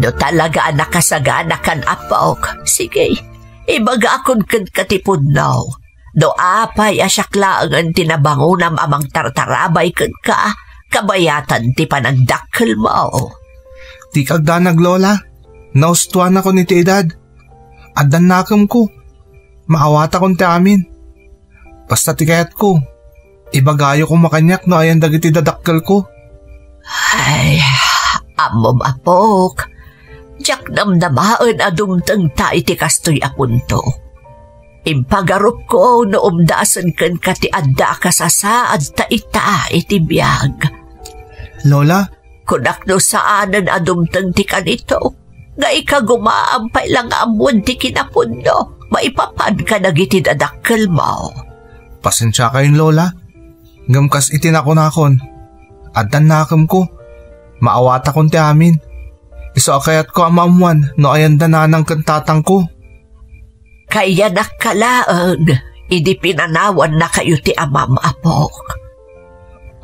No talaga nakasagana kan apok. Sige, ibaga akon kan katipod now. Do apay asyakla ang tinabangunam amang tartarabay kan ka. Kabayatan ti panagdakkel mo. Ti kagdanag lola, naustuan ako ni ti edad. Addan nakam ko. Maawata kon ti amin. Basta ti kayat ko. Ibagayo ko makanyak no ayan dagiti dadakkel ko. Ay, amom apok. Diyak namnamaan adumtang ta iti kastoy apunto. Impagarup ko no umdasan kan kati adda kasasaad ta ita iti biyag. Lola? Kunak no saanan adumtang ti kanito. Nga ikagumaampay lang amon ti kinapundo. Maipapad ka nagiti dadakkel mo. Pasensya kayon lola. Ngamkas itinakon-akon. Addan nakam ko. Maawata kon ti amin. Iso akayat ko ang maamuan no ayan dananang kantatang ko. Kaya nakalaang, idi pinanawan na kayo ti amam apok.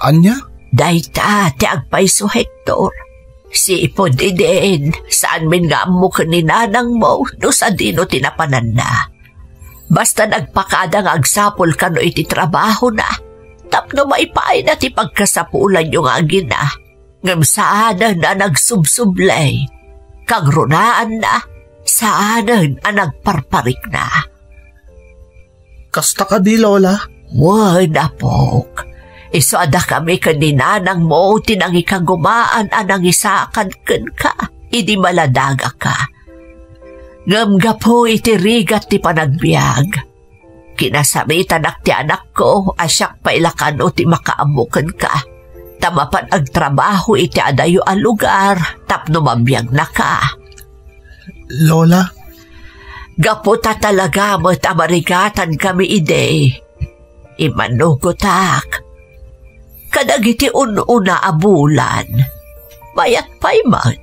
Anya? Dayta ti agpaiso Hector. Si ipod idin, saan min nga mo kaninanang mo no sa dino tinapanan na. Basta nagpakadang agsapol ka no iti trabaho na. Tapno maipaay na ti pagkasapulan yung agin na. Ngam saanan na nagsubsublay. Kagrunaan na. Saanan ang nagparparik na. Kasta ka di, Lola? Wad, apok. Iso ada kami kaninanang mo tinang ikagumaan anang isakan ken ka. Idi maladaga ka. Ngamga po iti rigat ti panagbiag. Kinasamitan ak ti anak ko asyak pailakan o ti makaamukan ka. Tamapan agtrabaho iti adayo ang lugar tapno mabiyag na ka. Lola? Gaputa talaga mo't amarigatan kami ide. Imanugotak. Kadagiti ununa abulan. Mayat payman.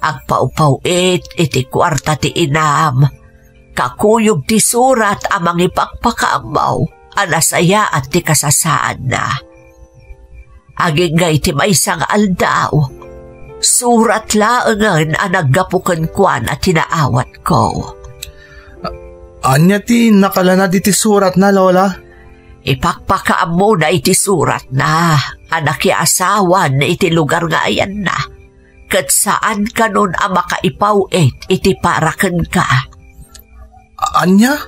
Agpaupaw iti kwarta ti inam. Kakuyog ti surat amang ipakpakamaw. Anasaya at ti kasasaan na. Agingay ti maysang aldaw. Surat laangan ang naggapukan kwan at tinaawat ko. Anya ti nakalana di ti surat na, Lola? Ipakpakaam mo na iti surat na. Anak asawan na iti lugar nga ayan na. Kat saan ka nun ang makaipawit iti parakan ka. Anya?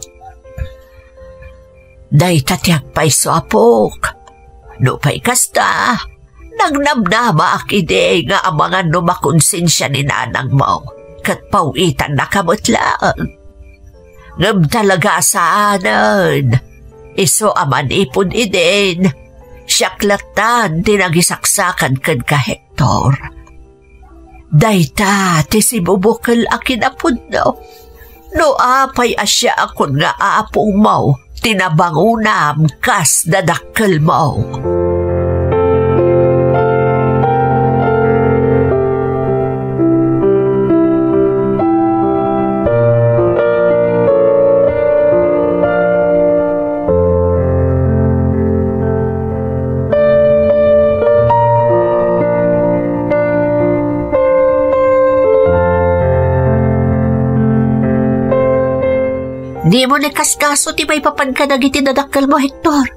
Day tatiag pa'y so apok. No pa'y kasta. Nagnamnama akide nga ang mga numakonsensya ni nanang mo. Kat pawitan na kamutlaan. Ngam talaga saanan. Iso aman ipon idin. Siyaklatan tinagisaksakan kan ka Hector. Dayta ti si bubukal akin apod no. No apay asya akon nga aapong mo. Tinabangunam kas dadakkel mo. Di mo nakaskaso ti may papan ka nagiti dadakkel mo, Hector.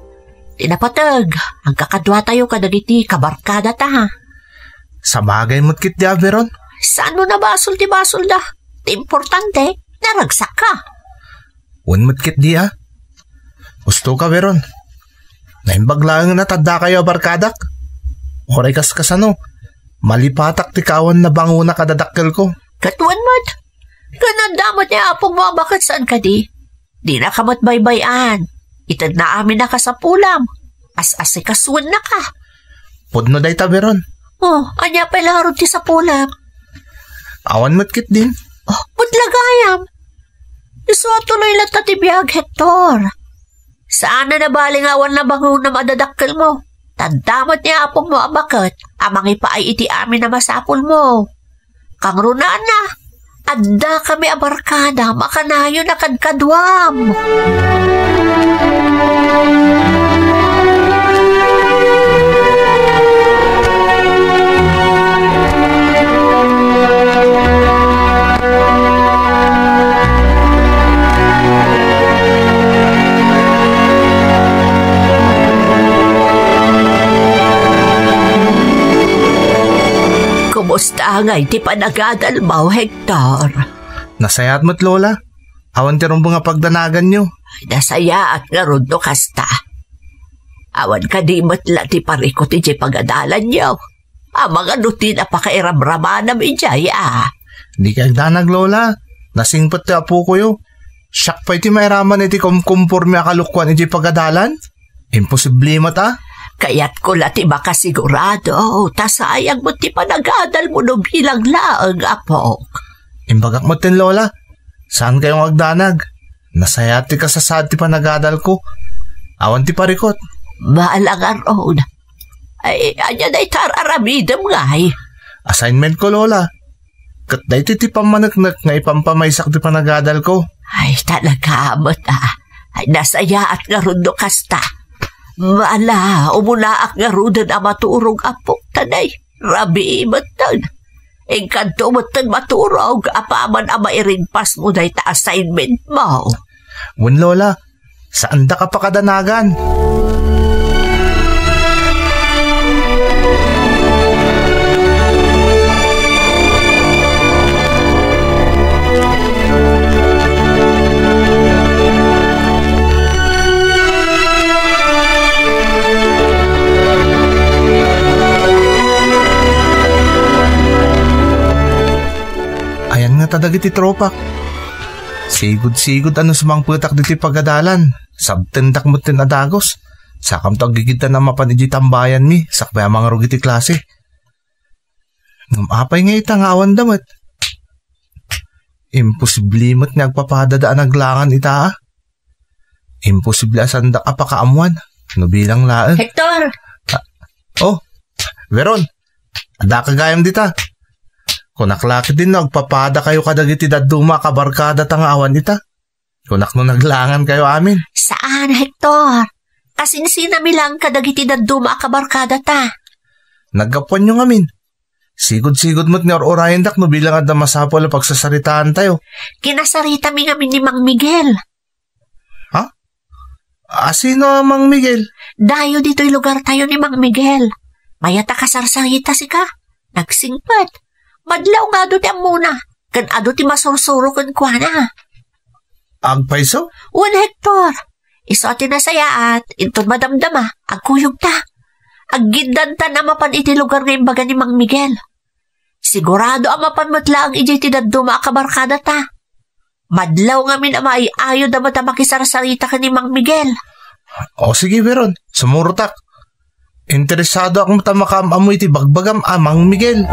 Tinapatag, ang kakadwa tayo ka nagiti kabarkada ta, ha? Sa bagay mo't kit di Averon? Saan mo na basol ti basol da? Ti importante, naragsak ka. Un mo't kit di, ha? Gusto ka, Veron. Naimbag lang na tadda kayo barkadak. Oray kas kasano, malipatak ti kawan na banguna kadadakkel ko. Katuan mo't. Ganandamot niya apong mga bakit saan ka di? Di na kamot baybayan. Itad na amin na ka sa pulam. As-asi kasuan na ka. Pudno day taberon. Oh, anya pa larod ti sa pulam. Awan matkit din. Oh, pudlagayam. Iso tuloy lang tatibiyag, Hector. Saan na nabaling awan na bango na madadakkel mo? Tandamot niya apong mga bakit. Amang ipaay iti amin na masapul mo. Kang runaan na. Adda kami abarkada, makanayo na kadkadwam. kumusta nga iti panagadal mo, Hector? Nasayat mo't Lola. Awan ti rumbo nga pagdanagan nyo. Nasaya at nga rundo kasta. Awan ka di matla ti parikot iti pagadalan nyo. Mga nuti na pakairamrama namin dyan, Di ka agdanag, Lola. Nasingpat ti apo ko yo. Siyak pa iti mairaman iti kumkumpurmi akalukwan iti pagadalan. Imposible mata. Kaya't ko lati baka sigurado, tasayang mo ti panagadal mo no bilang laang apok. Imbagak mo tin, Lola. Saan kayong agdanag? Nasayati ka sa sad ti panagadal ko. Awan ti parikot. Maalang aron. Ay, anya na itararamidam nga ay. Assignment ko, Lola. Kat na iti ti pamanaknak nga ipampamaysak ti panagadal ko. Ay, talaga amot Ay, nasaya at nga rundo kasta. Mala, umulaak nga rudo na maturong apok tanay. Rabi imatan. Engkanto matan maturog, apaman ang mairingpas mo na ita assignment mo. Wen, Lola, saan da ka pa kadanagan? Ayan nga tadag iti tropa. Sigod-sigod ano sumang putak diti pagadalan. Sabtendak mo tin adagos. Sakam to agigita na mapan iti tambayan mi. Sakbay mga rug iti klase. Ngumapay nga ita nga awan damat. Imposible mo't nga agpapadadaan aglangan ita. Imposible asan da apakaamuan. No bilang laan. Hector! Oh, Veron. Ada kagayam dita. Kunaklaki din nagpapada kayo kadagiti daduma kabarkada tanga awan ita. Kunak no naglangan kayo amin. Saan, Hector? Kasinsinami lang kadagiti daduma kabarkada ta. Nagkapuan nyo ngamin. Sigod-sigod mo't ni or-orayan dak no bilang at na masapol na pagsasaritaan tayo. Kinasarita mi ngamin ni Mang Miguel. Ha? Sino Mang Miguel? Dayo dito'y lugar tayo ni Mang Miguel. Mayata kasarsarita si ka. Nagsingpat. Madlaw nga do ti amuna. Kan ado ti masursuro kan kwa na. Agpaiso? Wan, Hector. Iso ati nasayaat. Intod madamdama. Agkuyog ta. Aggindan ta na mapan iti lugar nga imbaga ni Mang Miguel. Sigurado ang mapan matla ang iti tinaduma kabarkada ta. Madlaw nga min ama ay ayo da mata makisarsarita ka ni Mang Miguel. O sige, Veron. Sumurutak. Interesado akong matamakam amoy iti bagbagam Mang Miguel.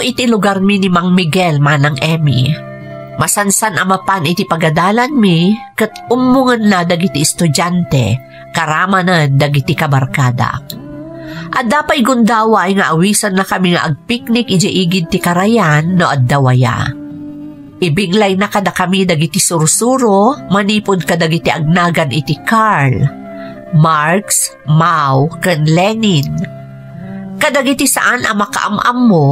Iti lugar mi ni Mang Miguel manang Emmy. Masansan amapan iti pagadalan mi ket umungan na dagiti estudyante karama na dagiti kabarkada. Adda pay gundaway nga awisan na kami nga agpiknik iti igid ti karayan no addawaya. Ibiglay na kada kami dagiti sursuro manipod kadagiti agnagan iti Carl, Marx, Mao ken Lenin. Kadagiti saan ang makaamam mo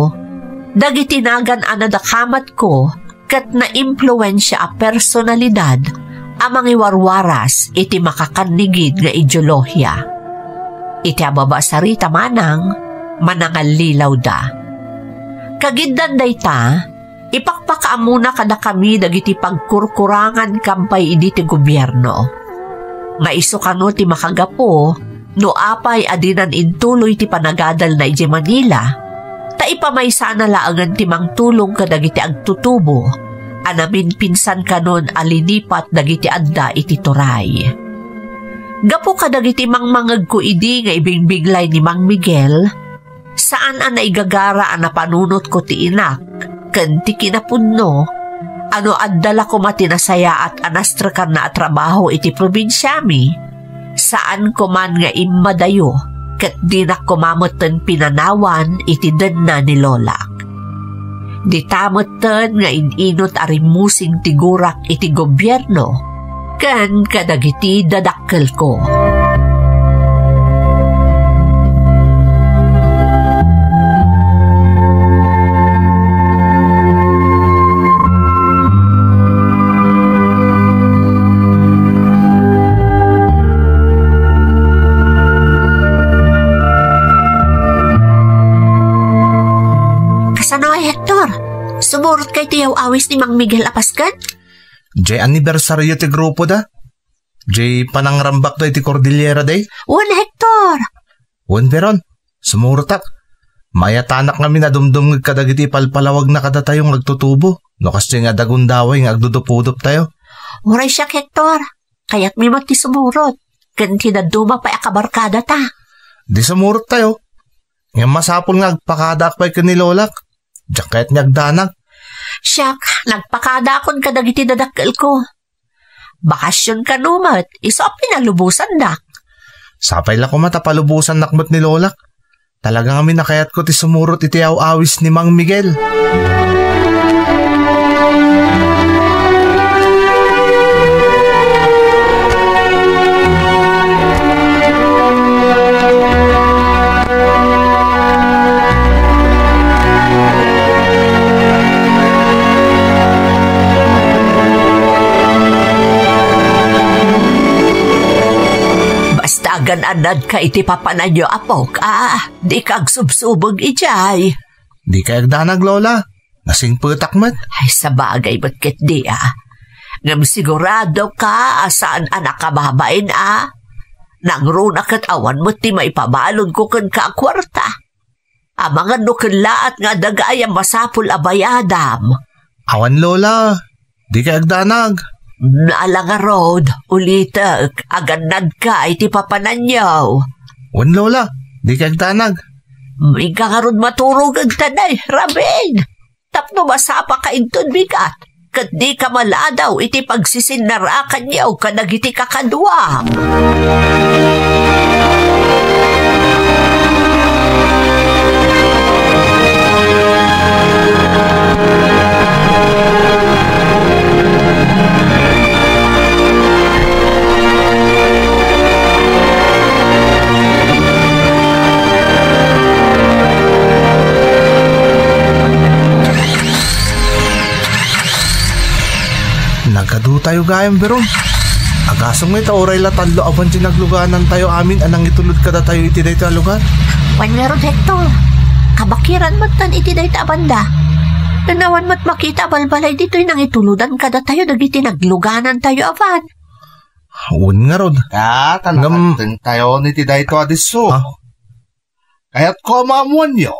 dagiti nagan anadakamat ko kat na-impluensya a personalidad amang iwarwaras iti makakanigid nga ideolohiya. Iti ababa sarita manang manangalilaw da. Kagiddan dayta, ipakpakaamuna kada kami dagiti pagkurkurangan kampay iditi gobyerno. Nga iso kano ti makagapo no apay adinan intuloy ti panagadal na iti Manila. Ta ipamaysa na laangan timang tulong kadagiti agtutubo, anamin pinsan kanon alinipat dagiti adda iti turay. Gapo kadagiti mangmangag ko idi nga ibingbiglay ni Mang Miguel, saan ang naigagara ang napanunot ko ti inak, ken ti kinapunno, ano addala ko matinasaya at anastrakan na trabaho iti probinsyami, saan ko man nga imadayo, kat di na kumamutan pinanawan iti den na ni Lolak. Di tamutan nga ininot arimusing tigurak iti gobyerno, kan kadagiti dadakkel ko. Hector, sumurot kay tiyaw awis ni Mang Miguel Apaskan? Jay anibersaryo ti grupo da. Jay panangrambak da iti Cordillera day. Hector! Veron, sumurtak. Mayatanak kami na dumdum kadagiti palpalawag na kada tayong agtutubo. No kasi nga dagundaway nga agdudupudop tayo. Uray siya, Hector. Kaya't may mati sumurot. Ganti na duma pa akabarkada ta. Di sumurot tayo. Nga masapol nga agpakadak pa'y kanilolak. Diyak kahit niyagdanag. Siyak, nagpakadakon ka dagiti dadakkel ko. Bakasyon ka numat, iso pinalubusan dak. Sapay lang ko matapalubusan nakmat ni Lolak. Talagang kami nakayat ko ti sumurot iti awis ni Mang Miguel. Gananad ka iti papanadyo apok, di kag subsubog ijay. Di kayag danag, Lola. Nasing putak mat. Ay, sa bagay ba't kit di, Ngam sigurado ka, saan anak kababain, Nangruna kat awan mo ti may pabalon ko kan ka kwarta. Mga nukanlaat nga dagayang masapul abayadam. Awan, Lola. Di kayag danag. Naalanga road, ulitak, aganad ka, iti papananyaw. Wan, Lola, di kag tanag. May ka nga ron maturog ang tanay, Rabin. Tapno masapa ka intun bigat, kat di ka maladaw, iti pagsisinarakan yaw, kanagiti kakadwa. Nagkadu tayo gayang beron. Agasong may taoray latalo aban tinagluganan tayo amin anang itulod kada tayo iti day ta lugar. Wan meron, Hector. Kabakiran mat tan iti day ta banda. Nanawan mat makita balbalay dito'y nang ituludan kada tayo dagiti nagluganan tayo aban. Un nga rod. Tanakateng tayo niti day to adiso. Kaya't ko maamuan nyo.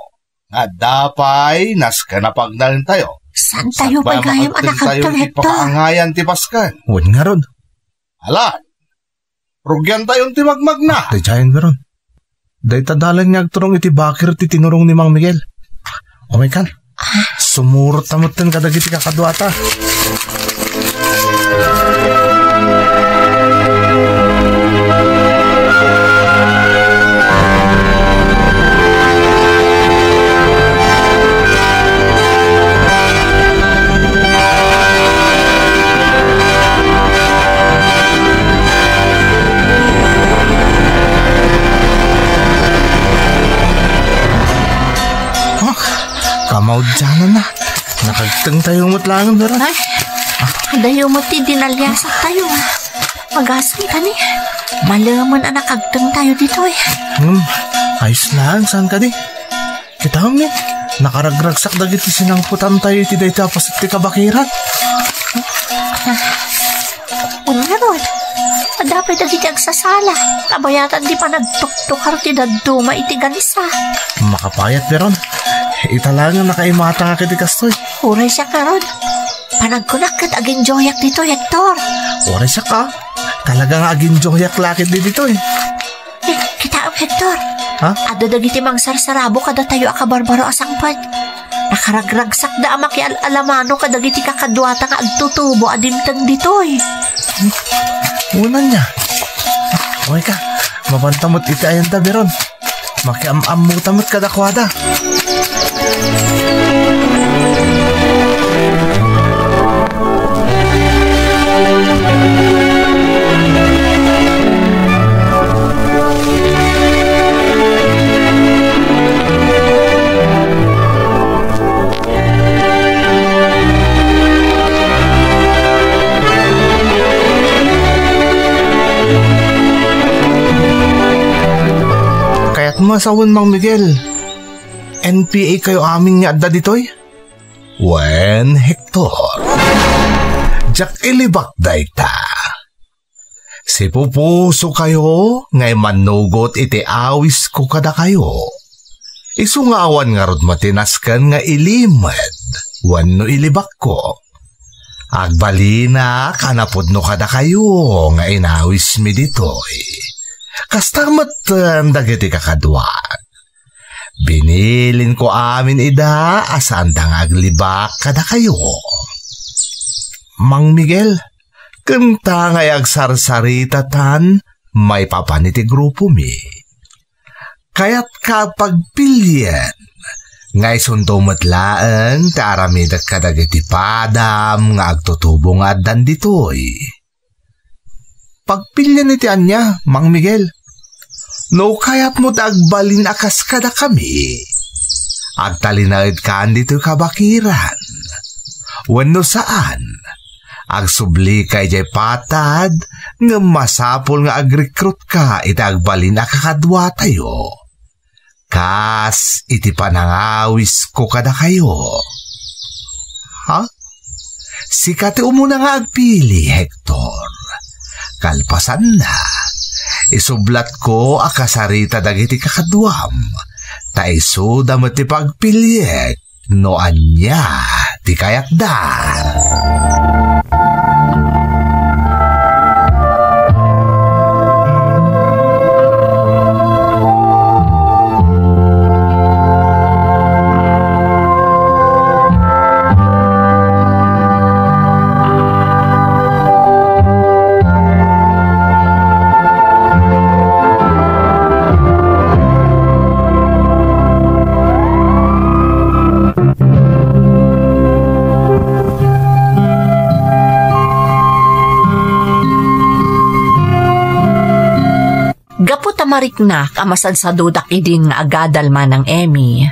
Nga dapay nas kanapagnalan tayo. Saan tayo pagayam anak Hector, Hector? Paangayan ti Paskan. Un nga rod. Alan, rugyan tayong ti magmag na. Di jayan beron. Day tadalan niya agturong iti bakir ti tinurong ni Mang Miguel. O may kan. Sumurot tamot ten kadagiti kakadwata. Kamaudyanan na. Nakagtang tayo matlangan, Beron. Ay, dayo mo ti dinalyasak tayo, Magasang ka ni. Malaman na nakagtang tayo dito, Ayos lang, saan ka di? Kita kami, nakaragragsak dagiti sinangputan tayo iti day tapas at ti kabakiran. Meron. Dapat dagiti agsasala. Kabayatan di pa nagtuktukar ti daduma iti ganisa. Makapayat, Beron. Italangan nakaimata nga kiti kastoy. Uray siya karon. Panagkunak kat aging joyak dito, Hector. Uray siya ka. Talagang aging joyak lakit dito Kita ang Hector. Ha? Ada dagiti mang sarsarabo kada tayo akabarbaro asangpad. Nakaragragsak da ama ki alamano kadagiti kakadwata nga agtutubo adimtang dito Unan niya. Okay ka, mabantamot iti ayan tabiron. Makiam-amutamot kadakwada. Masawon Mang Miguel, NPA kayo amin nga adda ditoy? Wen, Hector. Jak ilibak day ta. Si pupuso kayo, ngay manugot iti awis ko kada kayo. Isungawan nga rod matinaskan nga ilimed, wano ilibak ko. Agbalina, kanapod no kada kayo, nga inawis mi ditoy. Kastamat dagiti kakadwat. Binilin ko amin ida asan dang aglibak kada kayo. Mang Miguel, kanta ngay agsarsarita-tan may papaniti grupo mi. Kaya't kapag pilyen, ngay suntumatlaan ta aramidat kadagiti padam nga agtutubong addan ditoy. Pagpilyan iti anya, Mang Miguel. No kayat mo dagbalin akas kada kami. Agtalinaid kaan dito kabakiran. Wano saan, agsubli kay jay patad, nga masapol nga agrekrut ka iti agbalin akakadwa tayo. Kas iti panangawis ko kada kayo. Ha? Sikati umuna nga agpili, Hector. Kalpasan na, isublat ko akasarita dagiti kakadwam, ta iso damat ti pagpilyet, no anya ti kayakdan. Mariknak amasan sa dudak idin nga agadal man ng Emmy.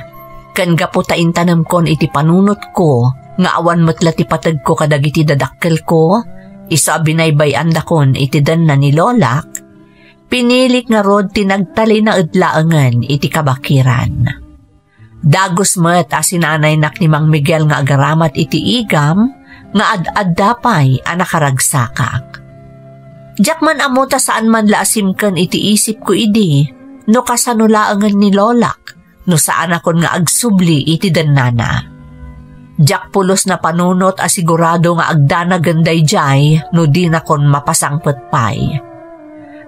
Kan gaputa intanam kon iti panunot ko, nga awan matla ti patag ko kadagiti dadakkel ko, isa binaybayan da kon iti dan na ni Lolak, pinilik nga rod tinagtali na udlaangan iti kabakiran. Dagos met asinanay nak ni Mang Miguel nga agaramat iti igam, nga ad-addapay anakaragsakak. Jakman amuta saan man laasimkan iti isip ko idi, no kasanulaangan ni Lolak, no saan akon nga agsubli iti danana. Jak pulos na panunot asigurado nga agdana ganday jay, no di na kon mapasangpet pay.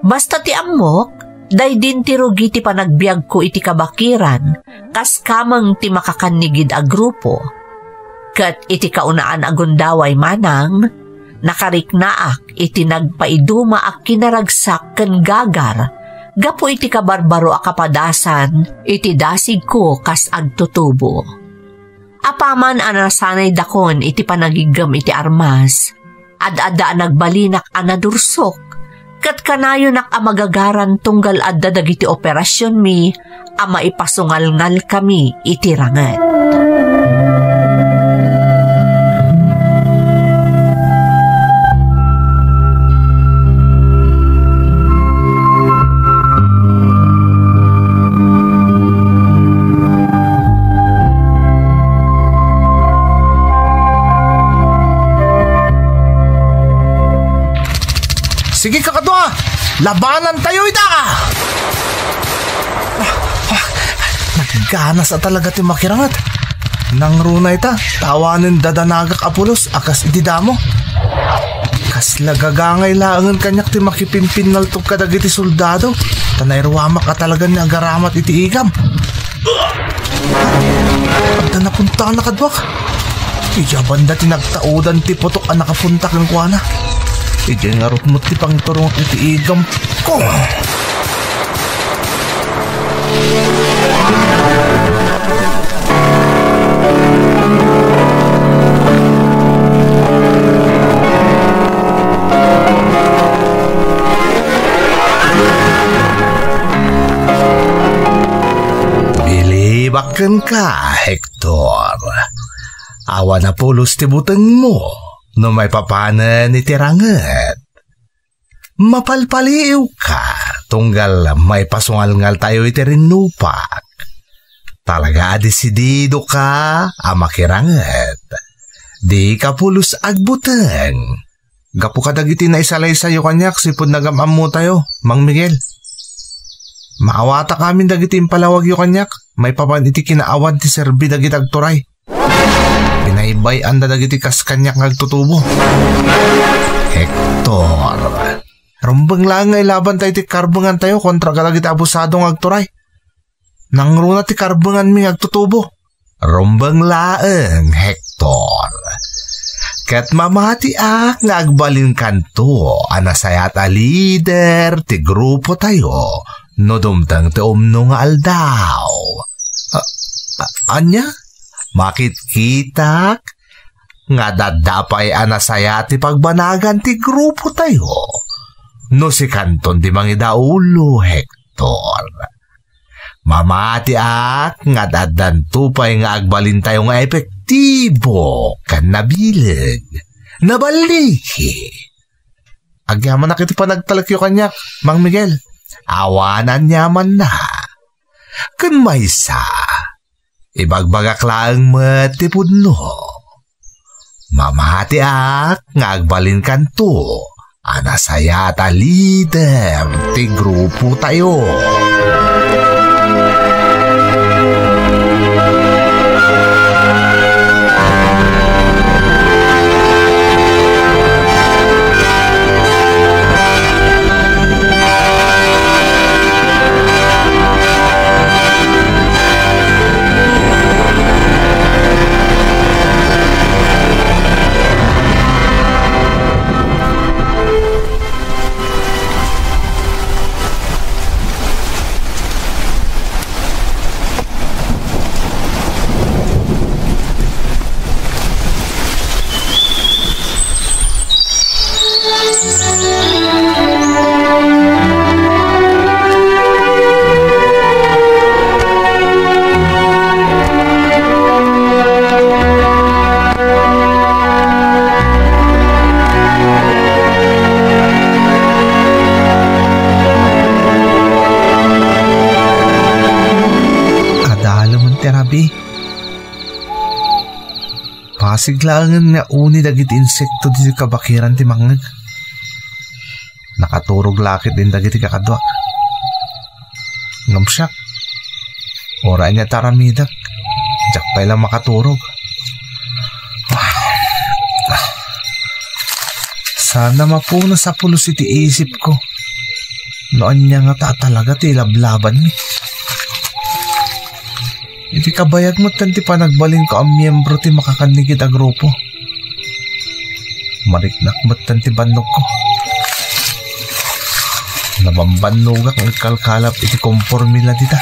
Basta ti amok, day din ti rugi ti panagbiag ko iti kabakiran, kas kamang ti makakanigid a grupo. Kat iti kaunaan agundaway manang, nakariknaak iti nagpaiduma ak kinaragsak ken gagar, gapo iti kabarbaro a kapadasan, iti dasig ko kas agtutubo. Apaman anasanay dakon iti panagigam iti armas, ad-ada nagbalinak anadursok, kat kanayo nak amagagaran tunggal adda dagiti operasyon mi, ama ipasungal-ngal kami iti rangat. Sige kakadwa, labanan tayo ita! Nagana sa talaga ti makirangat. Nang runa ita, tawanin dadanagak apulos akas itidamo. Kas lagagangay laangan kanyak ti makipimpinal to kadagiti soldado. Tanayrwama ka talaga ni agaramat iti igam. Pagda napunta ka nakadwak. Iya banda ti nagtaudan ti putok ang nakapunta kang kuwana. Iti ngarot mo ti pangturong iti igam ko. Bilibakan ka, Hector. Awa na pulos ti buteng mo no may papanan ni tiranget. Mapalpaliw ka tunggal may pasungal-ngal tayo iti rinupak. Talaga desidido ka amakiranget. Di ka pulos agbuteng. Gapu ka dagiti na isalay sa'yo kanyak sipod nagamam mo tayo, Mang Miguel. Maawata kami dagiti impalawag yu kanyak. May papan iti kinaawan ti serbi dagiti agturay. Pinaibay anda dagiti kas kanyak ngagtutubo. Hector, rumbang lang nga ilaban tayo ti karbangan tayo kontra ka dagiti abusadong agturay. Nangruna ti karbangan mi ngagtutubo. rumbang laeng, Hector. Ket mamati ak nga agbalin kanto anasayat a lider ti grupo tayo no dumtang ti umno nga aldaw. Anya? Makitkitak nga dadapay anasaya ti pagbanagan ti grupo tayo no si kanton di mangidaulo, Hector. Mamati ak nga dadantupay nga agbalin tayo nga epektibo kan nabilig nabaliki. Agyaman na kiti pa nagtalakyo kanyak, Mang Miguel. Awanan nyaman na. Kan maysa, ibagbagak lang matipod no. Mamati ak nga agbalin kanto anasaya ta lider ti grupo tayo. Pasiglangan nga uni dagiti insekto di kabakiran ti mangag. Nakaturog lakit din dagiti kakadwa. Ngamsyak. Ora niya taramidak. Diyak pa ilang makaturog. Sana mapuna sa pulos iti isip ko. Noon niya nga talaga ti lablaban mi. Iti kabayag mo tanti pa nagbalin ko ang miyembro ti makakanigid a grupo. Mariknak mo tanti bandog ko. Nabambanugak ang kalkalap iti kompormila dita.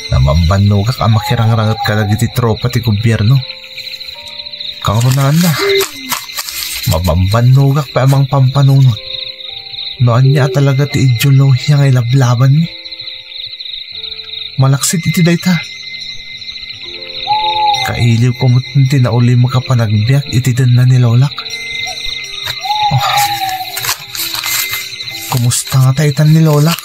Nabambanugak ang makirangrangat kalag iti tropa ti gobyerno. Karoonaan na. Mabambanugak pa amang pampanunod. Noon niya talaga ti ideolohiya nga ilablaban ni. Malaksit iti dayta. Kailiw ko mutinti na uli makapanagbiyak iti dan na nilolak. Oh. Kumusta nga taytan nilolak?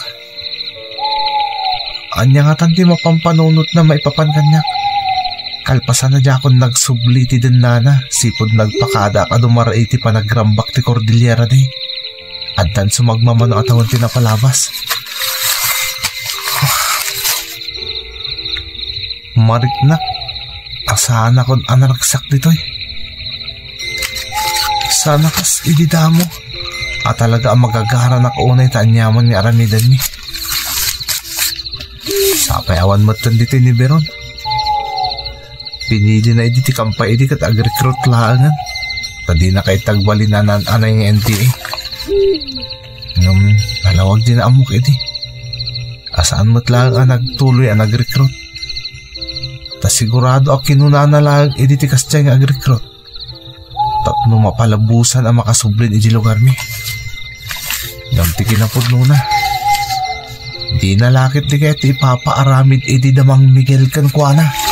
Anya nga tanti mapampanunot na maipapan kanya. Kalpasan na dyan nagsubli iti dan na sipod nagpakada ka dumara iti panagrambak ti Cordillera di. Addan sumagmamano atawan tinapalabas. Mariknak, asana kon anaragsak dito'y. Sana kas ididamo, at talaga ang magagara na kaunay taanyaman ni aramidan ni. Sapay awan matan dito ni Beron. Pinili na iditi kampay idi kat agrekrut laangan. Tadi na kay tagbalinan anay ng NTA. Nalawag din na amok iti. Asaan mo't lang ang nagtuloy ang nag-recruit. Ta sigurado ang kinuna na lang iti tikas dyan ang nag-recruit. Tapno mapalabusan ang makasublin iti lugar mi. Namti kinapod nuna. Di nalakit di kaya ti ipapaaramid iti damang Miguel Cancwana.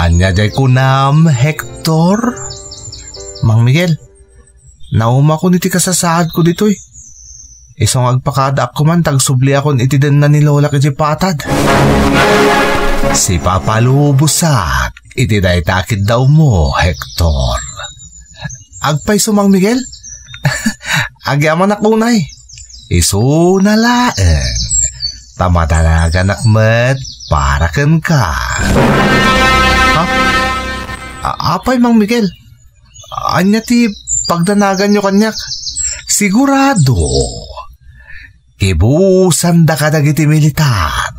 Anyagay ko nam, Hector. Mang Miguel, nauma ko niti kasasaad ko dito'y. Isong agpakada ako man, tagsubli ako iti din na ni Lola kiti patad. Si Papa Lubusak, iti day takid daw mo, Hector. Agpay sumang Miguel? Agyaman ako nay. Isu na laeng. Tamatalaga nakmet, para ken ka. Ha? Apay Mang Miguel? Anya ti pagdanagan nyo kanyak? Sigurado. Kibusan da ka dagiti militar.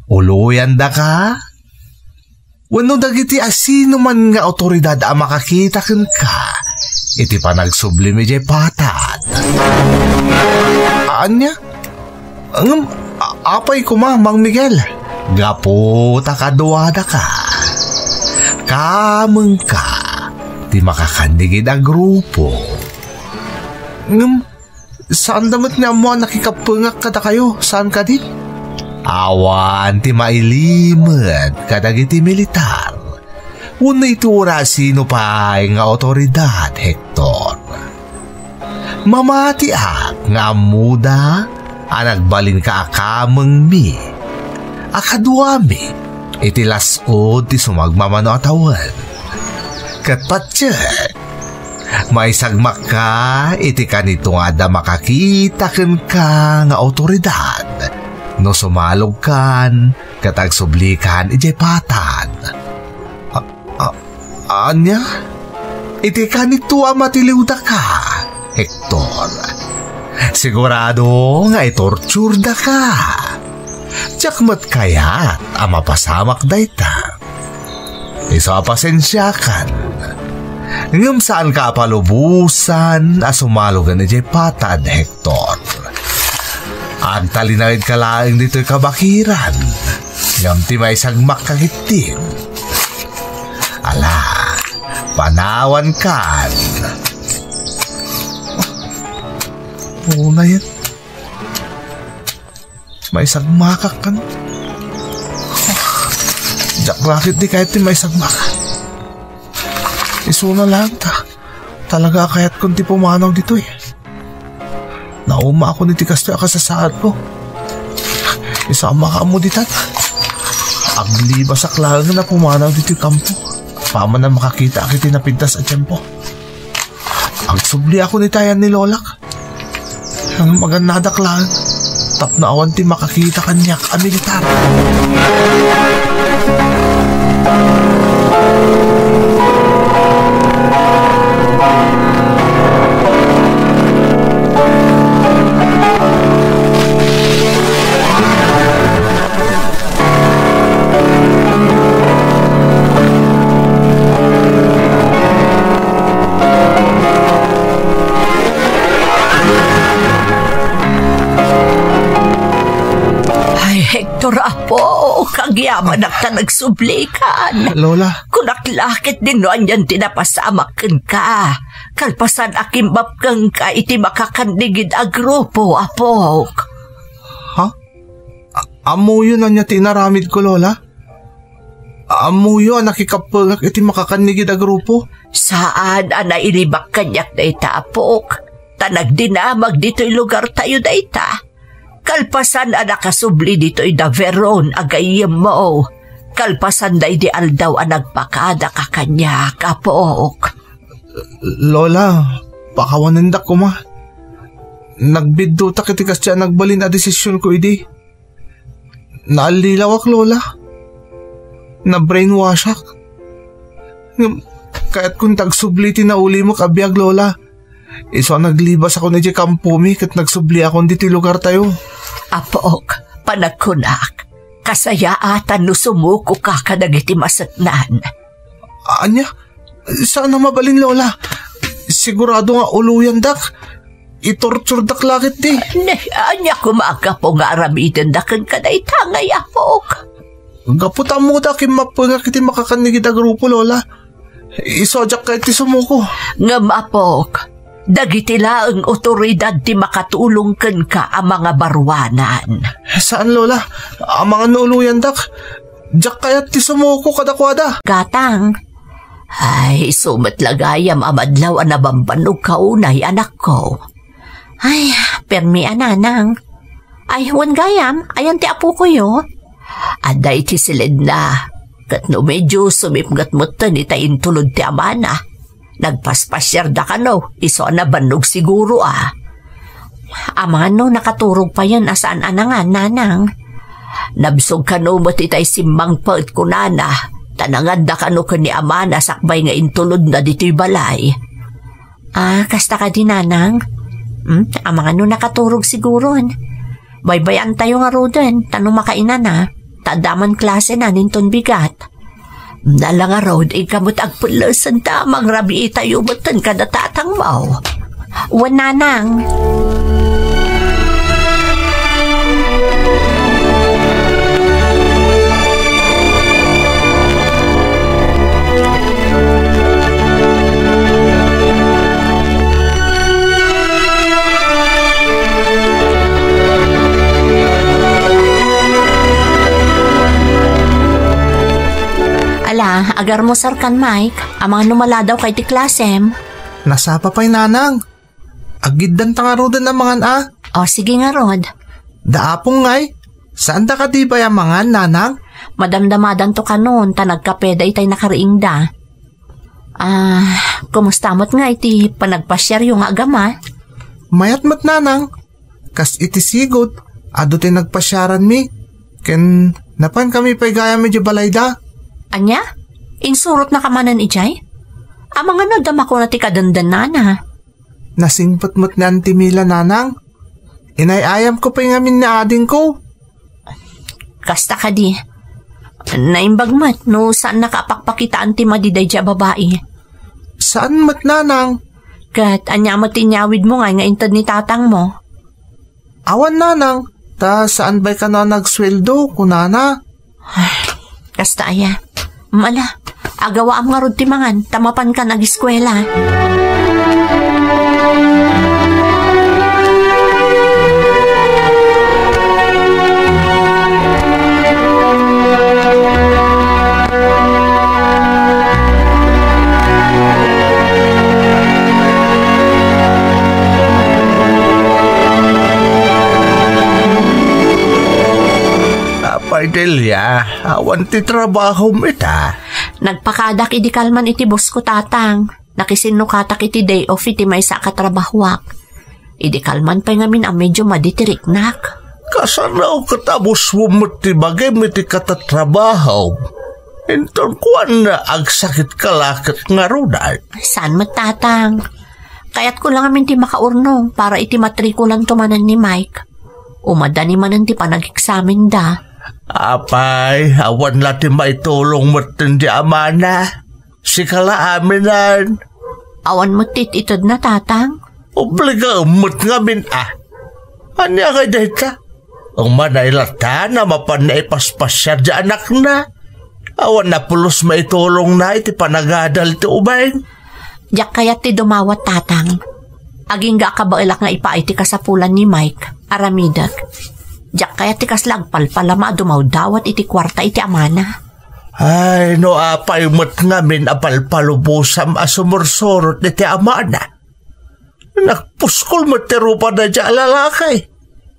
Uluyan da ka? Wano dagiti asino man nga otoridad ang makakita ken ka. Iti pa nagsublimi jay patad. Anya? Apay ko Mang Miguel. Gapo takaduada ka. Kameng ka. Di makakandigid ang grupo. Saan damat nga mo nakikapungak kada kayo? Saan ka din? Awan ti mailimad kadagiti militar. Una itura sino pa nga otoridad, Hector. Mamati nga muda nagbalin ka akameng mi. Akaduami iti lasod ti sumagmamano atawan. Katpatsyak, may sagmak ka iti kanito nga da makakita ken ka nga otoridad. No sumalog kan, katagsublikan iti patad. Anya? Iti kanito matiliw da ka, Hector. Sigurado nga itorture da ka. Tiyakmat kaya't mapasamak dayta. Isa pasensyakan. Ngam saan ka palubusan sumalogan ni patad, Hector. Ang talinawid ka lang dito'y kabakiran. Ngam ti may sagmak kagitin. Ala, panawan kan. Oo na yan. May sagmakak kan. Jack Racket di kahit may sagmakak. Iso na lang ta. Talaga kaya't kunti pumanaw dito eh. Nauma ako ni tikas to akasasaad ko. Isama ka mo ditan. Agliba sa klaga na pumanaw dito yung kampo. Paman na makakita akiti na pintas at tiyempo. Ang subli ako ni tayan ni Lolak. Ang maganadak lang. Tap na awan ti makakita kanyak ang militar. Hector, apo, kagyaman ka nagsublikan. Lola. Kunaklakit din no anyan tinapasamakin ka. Kalpasan akimbap kang ka iti makakandigid a grupo, apok. Ha? Amo yun na niya tinaramid ko, Lola? Amo yun nakikapagak iti makakandigid a grupo? Saan nailibak kanyak na ita, apok? Tanagdinamag dito'y lugar tayo na ita. Kalpasan nakasubli dito'y da Veron agayem mo. Kalpasan da di aldaw nagpakada ka kanya, kapok. Lola, pakawanindak ko ma. Nagbiddo ta kitikas siya nagbalin a desisyon ko idi. Naalilaw ak lola. Na brainwash ak. Kaya't kung tagsubli tinauli mo kabiyag lola. Iso naglibas ako na di kampumi kat nagsubli ako dito lugar tayo. Apok, panagkunak. Kasaya atan no sumuko ka kadagiti masatnan. Anya? Saan na mabalin lola? Sigurado nga uluyan dak. Itortur dak lakit di. Anya kumaga po nga aramidan dakan ka na itangay apok. Gaputan mo da kimapag kiti makakanigita grupo lola. Isojak kahit ti sumuko. Nga mapok, dagiti laang otoridad ti makatulong ken ka ang mga barwanan. Saan lola? Ang mga nuluyan dak. Jak kayat ti sumuko kadakwada. Gatang. Ay, sumatlagayam amadlaw ang nabambanog kaunay anak ko. Ay, permi ananang. Ay, huwan gayam, ayan ti apo ko yo. Aday ti silid na. Kat no medyo sumipngat mo ni tayin tulod ti amana. Nagpaspasyar da ka no, iso na banog siguro ah. Amano nakaturog pa yan asaan anangan, nanang. Nabsog ka no matitay simbang paut ko nana. Tanangad da ka no ka ni amana sakbay nga intulod na dito'y balay. Kasta ka din, nanang. Amano nakaturog siguro. Baybayan tayo nga roden, tanong makainan na. Tadaman klase na ninton bigat. Dala nga road, ikamot agpulasan tamang rabi tayo batan kada tatang mo. Wan, nanang. Agar mo sarkan, Mike. Ang mga numala daw kay ti klasem. Nasapa pa'y nanang. Agiddan ta nga rodan ang mga O sige nga rod. Daapong ngay. Saan da ka di ba yung mga nanang? Madamdamadan to ka noon. Tanagkapeda itay nakariing da. Kumusta mo't nga iti panagpasyar yung agama? Mayat mat nanang. Kas iti sigot. Ado tayo nagpasyaran mi. Ken napan kami pa'y gaya medyo balay da. Anya? Insurot na kamanan ijay? Amang ano dama ko na ti kadandan nana. Nasingpot mo't na antimila nanang. Inayayam ko pa yung amin na ading ko. Kasta ka di. Naimbag mat no saan nakapakpakita antimadiday dya babae. Saan mat nanang? Kat anya mat tinyawid mo nga intad ni tatang mo. Awan nanang. Ta saan ba'y ka na nagsweldo kunana? Kasta aya. Mala, agawa am nga rod timangan, tamapan ka nag-eskwela. Delia, awan ti trabaho mita. Nagpakadak iti kalman iti boss ko tatang. Nakisinukatak iti day off iti may sa katrabahwak. Iti kalman pa ngamin ang medyo maditiriknak. Kasanaw katapos mo mati bagay miti katatrabaho. Inton kuwan na agsakit kalakit nga rudan. Saan matatang? Kaya't ko lang amin ti makaurnong para iti matrikulan tumanan ni Mike. Umadani manan ti panag-examen da. Apay, awan natin maitulong mo di amana. Sikala aminan. Awan mo itod na tatang? Obliga umot ngamin Anya kay dahita? Ang manailata na mapanaipaspasya di anak na. Awan na pulos maitulong na iti panagadal ti ubay. Diyak kaya ti dumawat tatang. Aging ga kabailak nga ipaiti kasapulan ni Mike, aramidag. Diyak kaya ti kaslagpal palama dumaw dawat iti kwarta iti amana. Ay, no apay mo't ngamin apalpalubusam asumursurot iti amana. Nagpuskol mo ti rupa na dya lalakay.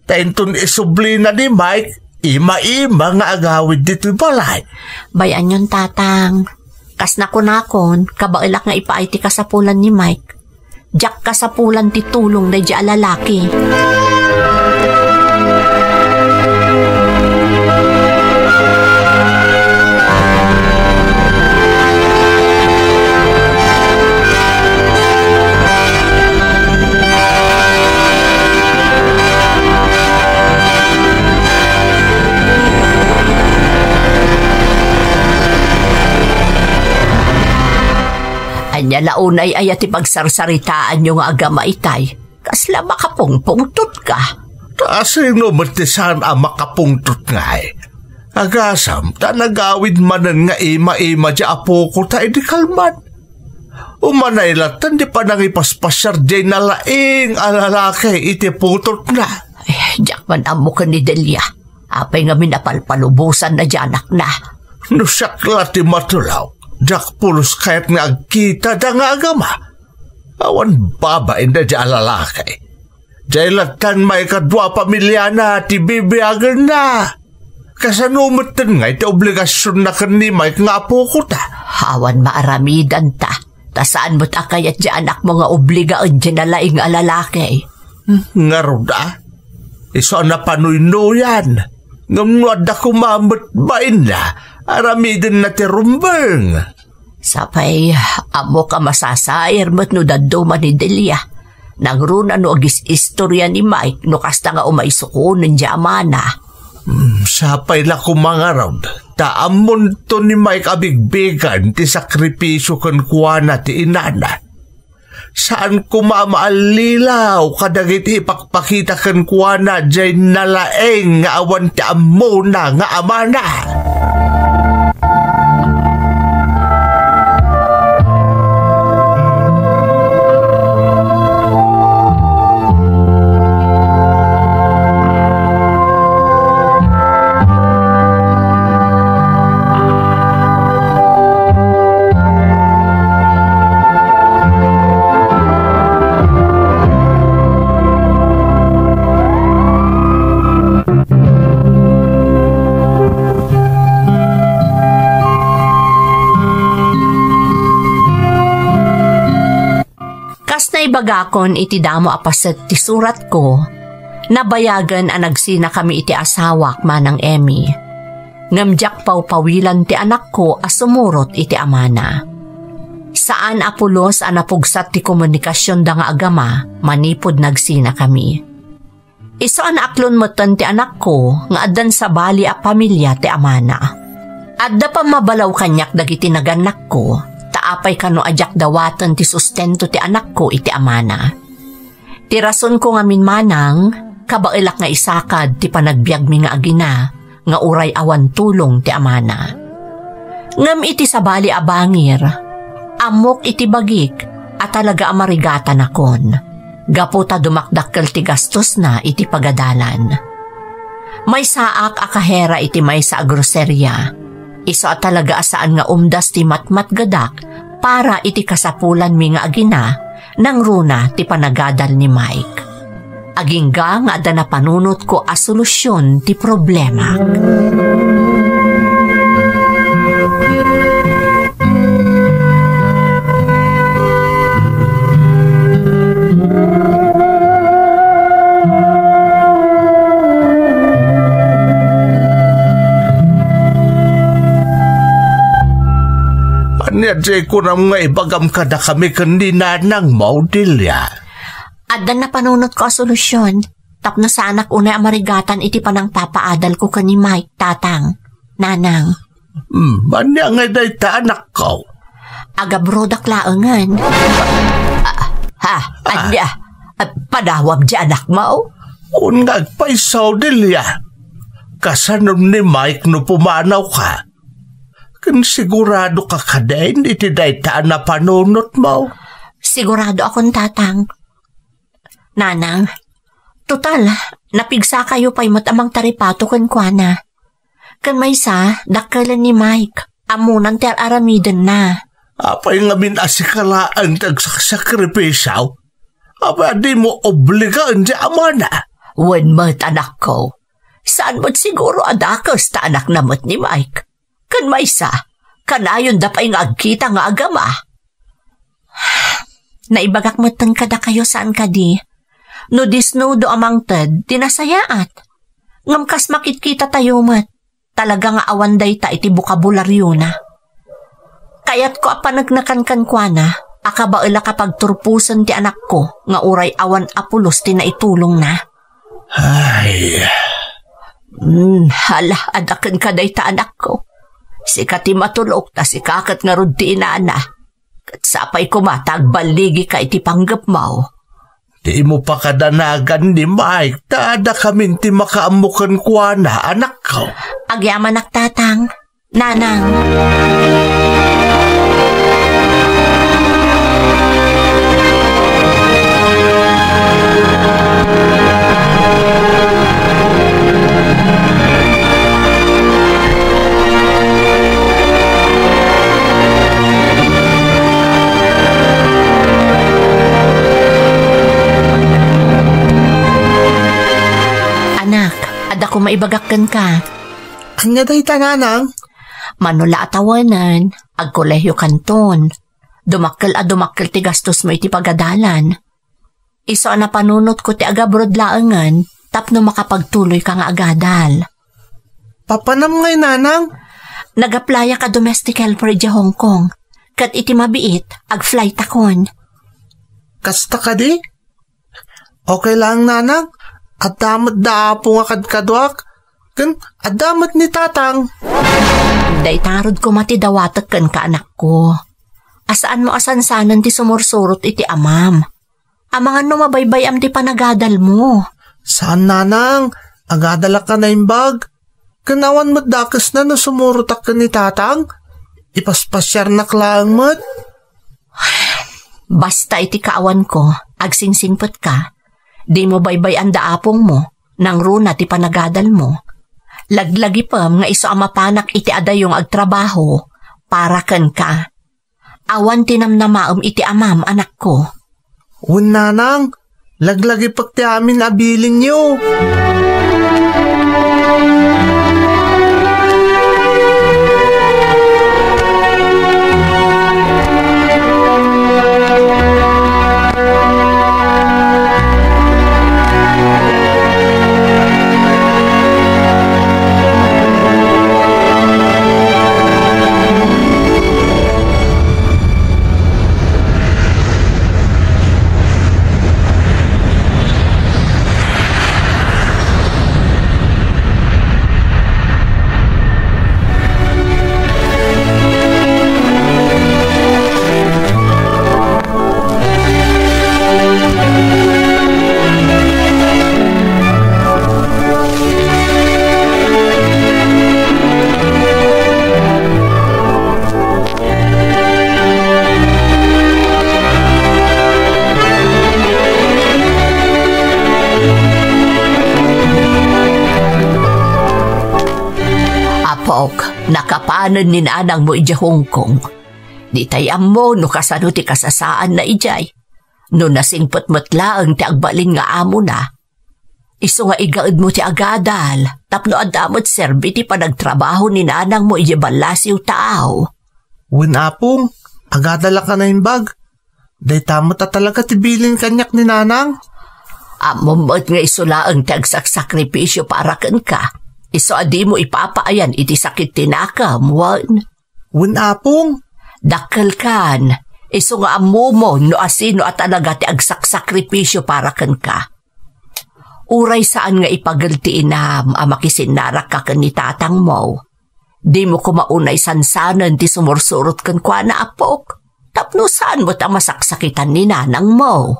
Taintun isubli na ni Mike, ima-ima nga agawid dito'y balay. Bayan yun tatang. Kas nakunakon, kabailak nga ipaiti kasapulan ni Mike. Jak kasapulan ti tulong na di alalaki. Anya launay ay ati pagsarsaritaan nyo nga agama itay. Kasla makapungpungtot ka. Sino matisan ang makapungtot nga eh? Agasam, ta nagawid manan nga ima-ima di apo ko ta di kalman. Umanay latan di pa nangipaspasyar di na laing alalaki iti putot na. Diyak man amo ka ni Delia. Apay nga minapalpalubusan na diyanak na. Nusakla ti matulaw. Diyak pulos kahit nga agkita da nga agama. Awan babain na di alalaki. Diyan latan may kadwa pamilya na ti bibiyagan na. Kasanumatan nga iti obligasyon na kanimay nga po ko ta. Hawan maaramidan ta. Ta saan mo't akayat di anak mo nga obligaan di na laing alalaki. Nga roda. Iso na panuy-nuyan. Ngamwad ako mamot bain na. Aramidin na ti rumbang. Sapay, amo ka masasayar mo't no daduma ni Delia. Nangruna no agis istorya ni Mike no kasta nga umaisukunan di amana. Sapay la kumangarod. Taamon to ni Mike abigbigan ti sakripisyo kan kuwana ti inana. Saan kumamalilaw kadagit ipakpakita kan kuwana jay nalaeng nga awan ti amona nga amana. Bagakon iti damo apaset ti surat ko, nabayagan ang nagsina kami iti asawak manang Emmy. Ngamjak pawpawilan ti anak ko as sumurot iti amana. Saan apulos ang napugsat ti komunikasyon da nga agama, manipod nagsina kami. Iso an aklon moten ti anak ko nga adan sa bali a pamilya ti amana. Adda pa mabalaw kanyak dagiti naganak ko, taapay kano ajak dawatan ti sustento ti anak ko iti amana. Ti rason ko nga minmanang, kabailak nga isakad ti panagbiag mi nga agina, nga uray awan tulong ti amana. Ngam iti sabali abangir, amok iti bagik, at talaga amarigata na kon. Gaputa dumakdakkel ti gastos na iti pagadalan. May saak akahera iti may sa agroserya. Iso at talaga asaan nga umdas ti matmat gadak para iti kasapulan mi nga agina nang runa ti panagadal ni Mike. Agingga nga ada na panunot ko a solusyon ti problema. Jay ko na nga ibagam ka na kami kanina ng Maudilya. Adan na panunot ko a solusyon. Tapno sa anak unay amarigatan iti panang papaadal ko ka ni Mike, tatang, nanang. Manya nga day ta anak ko. Agabrodak laangan. Anya, padawab di anak mo? Ungag pa'y Saudilya. Kasanom ni Mike no pumanaw ka. Kan sigurado ka din iti daytaan na panunot mo. Sigurado akong tatang. Nanang, total, napigsa kayo pa'y matamang taripato kan kuana. Kan may sa, dakkalan ni Mike, amunan ter aramidan na. Apay nga minasikalaan tagsakripisaw. Apa di mo obligaan di amana. Wen mo't anak ko. Saan mo't siguro adakas ta anak namot ni Mike? Kan may sa, kanayon da pa'y nga agkita nga agama. Naibagak mo tan kada kayo saan kadi. No disnudo amang ted, dinasayaat. Ngamkas makitkita tayo mat. Talaga nga awanday ta iti bukabularyo na. Kayat ko apanagnakan kwa na, akabaila kapag turpusan ti anak ko, nga uray awan apulos ti naitulong na. Ay. Hala, adakan ka day ta anak ko. Sikati matulok, ta si kakat nga rod ti inana. Kat sapay kumatag baligi ka iti panggap mo. Di mo pa kadanagan ni Mike, tada kami ti makaamukan kwa na, anak ko. Agyaman naktatang, nanang. Ada ko maibagakan ka. Anya day tananang? Manula atawanan, agkolehyo kanton. Dumakkel ti gastos mo iti pagadalan. Iso na panunot ko ti agabrod laangan, tapno makapagtuloy ka nga agadal. Papanam ngay nanang? Nagaplaya ka domestic helper di Hong Kong. Kat iti mabiit, ag-flight akon. Kasta ka di? Okay lang nanang? At damat daapo nga kadkadwak, kan at damat ni tatang. Day tarod ko matidawatak kan ka anak ko. Asaan mo asansanan ti sumursurot iti amam. Amangan no mabaybay am ti panagadal mo. Saan nanang? Agadalak ka na imbag. Kanawan mo't dakas na no sumurutak ka ni tatang. Ipaspasyar na klaang mo't. Basta iti kaawan ko, agsingsingpot ka. Di mo baybay ang daapong mo, nang runa ti panagadal mo. Laglagi pam nga iso amapanak iti adayong agtrabaho, para kan ka. Awan tinamnamaom iti amam anak ko. Nanang, laglagi pag ti amin abilin niyo. Nakapanan ni nanang mo ija Hong Kong. Di tayam mo no kasano ti kasasaan na ijay. No nasingpot matlaang ti agbalin nga amo na. Iso nga igaad mo ti agadal. Tapno adamot serbi ti panagtrabaho ni nanang mo ija balasiw tao. Apong, agadala ka na imbag. Day tamo ta talaga ti bilin kanyak ni nanang. Amomot nga isulaang ti agsakripisyo para kan ka. Iso adi mo ipapaayan iti sakit tinakam, wan. Apong? Dakkel kan. Iso nga amumo no asino at alaga ti agsakripisyo para kan ka. Uray saan nga ipagalti inam makisinnarak ka kan ni tatang mo. Di mo kumaunay sansanan ti sumursurot kan kwa na apok. Tapno saan mo ta masaksakitan ni nanang mo?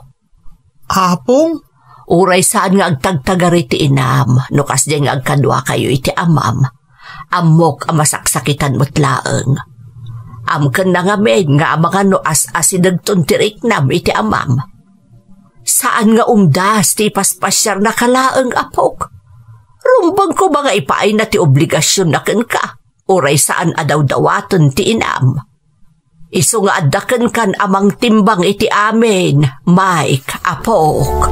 Apong? Uray saan nga agtagtagari ti inam, no kasdi nga agkadwa kayo iti amam. Amok amasaksakitan mo't laeng. Amken na nga med nga amangan no as-asidagton tirik nam iti amam. Saan nga umdas ti paspasyar na kalaeng apok? Rumbang ko ba nga ipaay na ti obligasyon na ken ka? Uray saan adaw-dawaton ti inam? Iso nga adaken kan amang timbang iti amin, Mike, apok.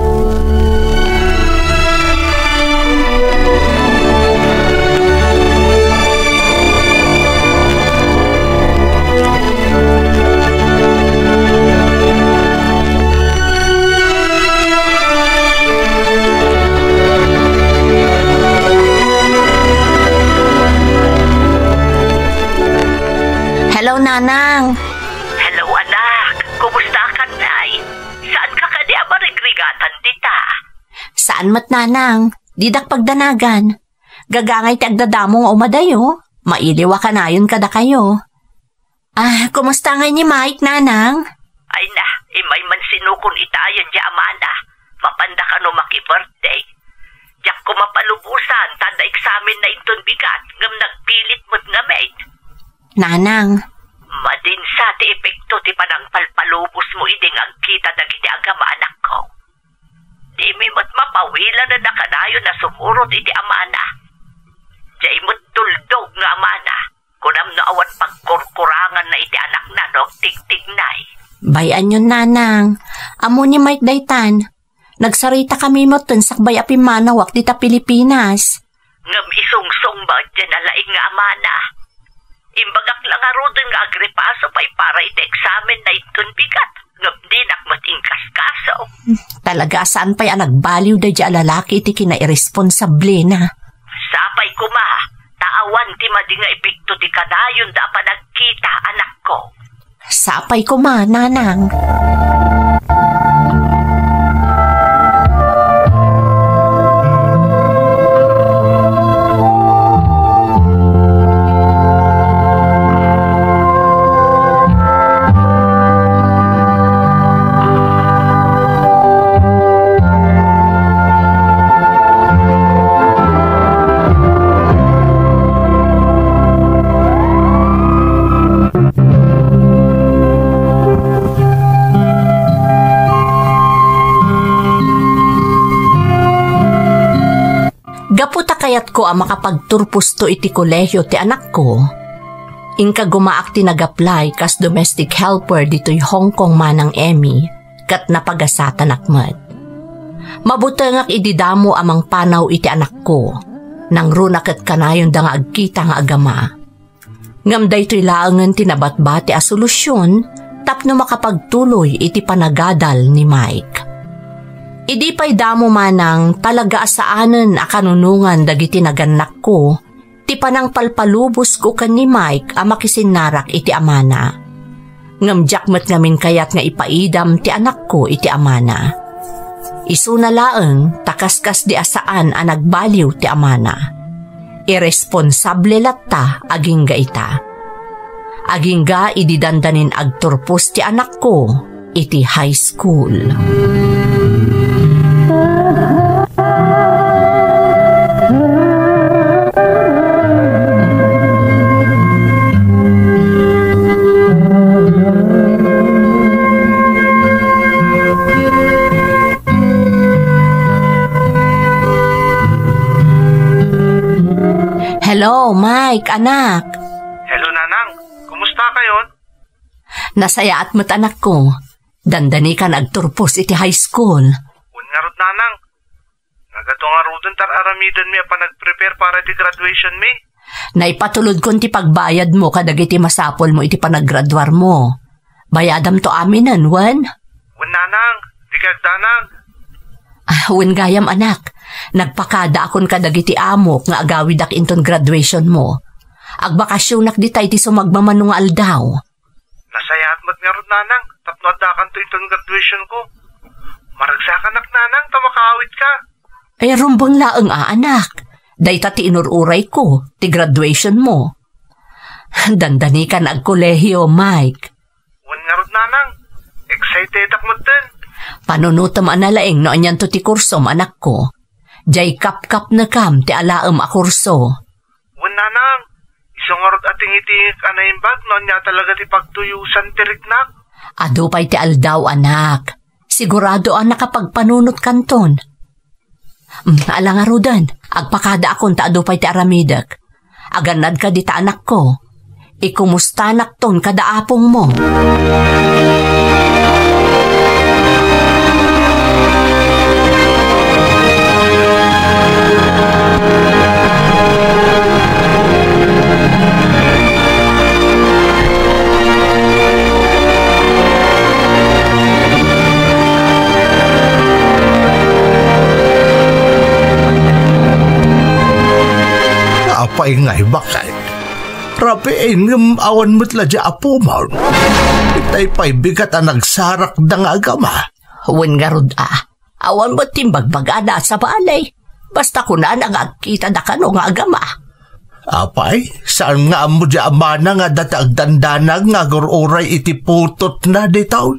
Hello, Nanang. Hello, anak. Kumusta ka, Nay? Saan ka kanya marigrigatan dita? Saan mat, Nanang? Didak pagdanagan. Gagangay ti agdadamong umadayo. Mailiwa ka na yun kada kayo. Kumusta nga ni Mike, Nanang? Ay na, imay man sinukon itayan di amana. Mapanda ka no maki-birthday. Diyak ko mapalubusan, tanda eksamen na inton bigat, ngam nagpilit mo't nga mate. Nanang. Madinsa ti epekto ti panang palpalubos mo iding agkita dagiti agama anak ko. Di mi mo't mapawila na nakanayon na sumurot iti amana. Diyay mo't tuldog nga amana, kunam na awan pagkurkurangan na iti anak na no, tig-tignay. Bayan yun, Nanang. Amo ni Mike Daytan. Nagsarita kami mo tun sakbay api manawak dita Pilipinas. Ngam isungsong ba dyan na laing nga amana? Imbagak lang arudin nga agripaso pa'y para iti eksamen na itun bigat. Ngam di nakmating kaskaso. Talaga saan pa'y nagbaliw da dya lalaki iti kina-irresponsable na. Sapay ko ma, taawan ti madi nga epekto ti kadayon da pa nagkita anak ko. Sapay ko ma, Nanang. Gaputa kayat ko ang makapagturpus to iti kolehyo ti anak ko. Inka gumaak ti nag-apply kas domestic helper dito'y Hong Kong manang Emmy kat napagasatan akmat. Mabutangak ididamo amang panaw iti anak ko nang runakat kanayon da nga agkita nga agama. Ngam daytoy laangan tinabatbati a solusyon tapno makapagtuloy iti panagadal ni Mike. Idi pa'y damo manang talaga asaanan a kanunungan dagiti naganak ko, ti panang palpalubos ko kan ni Mike a makisinarak iti amana. Ngamjak mat ngamin kayat nga ipaidam ti anak ko iti amana. Isuna laeng takaskas di asaan a nagbaliw ti amana. Irresponsable latta aging ga ita. Aging ga ididandanin agturpos ti anak ko iti high school. Hello, Mike, anak. Hello, Nanang. Kumusta kayon? Nasaya at mat anak ko. Dandani ka nagturpos iti high school. Ungarot, Nanang. Nagato nga rudon tar aramidan mi pa nag-prepare para iti graduation mi. Naipatulod kon ti pagbayad mo kadag iti masapol mo iti panaggraduar mo. Bayadam to aminan, wan? Wan, Nanang. Di kagdanang. Wan gayam, anak. Nagpakada akon kadag iti amok nga agawid ak inton graduation mo. Agbakasyonak di tayo ti sumagmamano nga aldaw. Nasaya at mat nga rod, Nanang. Tapno at dakan to inton graduation ko. Maragsakan ak, Nanang. Tamakawit ka. Ay rumbang laeng anak. Dayta ti inururay ko, ti graduation mo. Dandani ka na agkolehyo, Mike. Wan nga rod, Nanang. Excited ak mat din. Panunutam analaeng no anyan to ti kursom, anak ko. Jay kap-kap na kam ti alaem a kurso. Wan, Nanang. Isungarot ating iti kanaimbag no niya talaga ti pagtuyusan tiriknak. Ado pa'y ti aldaw, anak. Sigurado ang nakapagpanunot kanton. Alangarudan, agpakada akon ta ado pa'y ti aramidak. Aganad ka di ta anak ko. Ikumusta nakton kada apong mo. Apay nga'y bakit? Rapiin ng awan mo't ladya apo mo. Itay pa'y bigat ang nagsarak na nga agama. Huwag nga rod awan mo timbagbaga na sa balay. Basta ko na nangagkita na ka no nga agama. Apay, saan nga mo dya amana nga datag dandanag nga gururay iti putot na ditaw?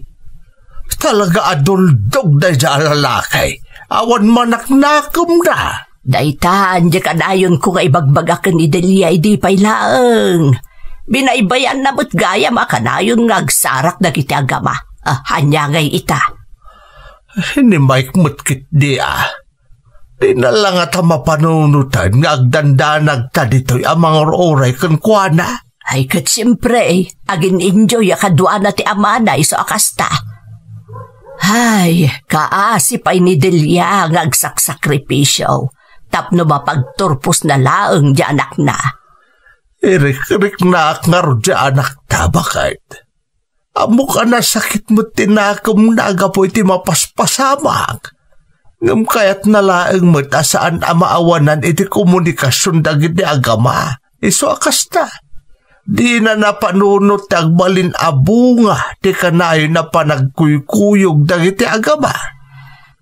Talaga aduldog na dya lalakay. Awan manaknakom na. Daitan, di ka nayon ko nga ibagbagakan ni Delia, di pa'y laang. Binaybayan na mo't gaya makanayon nga agsarak na kiti agama. Hanyangay ita. Ni Mike mo't kit di Di na lang at mapanunutan nga agdandanag ta dito'y amang oray kan kuana. Ay kat siyempre, agin enjoy akadwa na ti amana iso akasta. Ay, kaasi pa'y ni Delia nga agsakripisyo. Tapno mapagturpos na laang di anak na. Irik-irik na nga ro di anak ta, bakit? Amo ka na sakit mo tinakom na agapoy ti mapaspasamak. Ngam kaya't nalaang mo saan amaawanan iti komunikasyon dagiti agama. Iso akasta. Di na napanunot agbalin abunga ti kanayo na panagkuykuyog dagiti agama.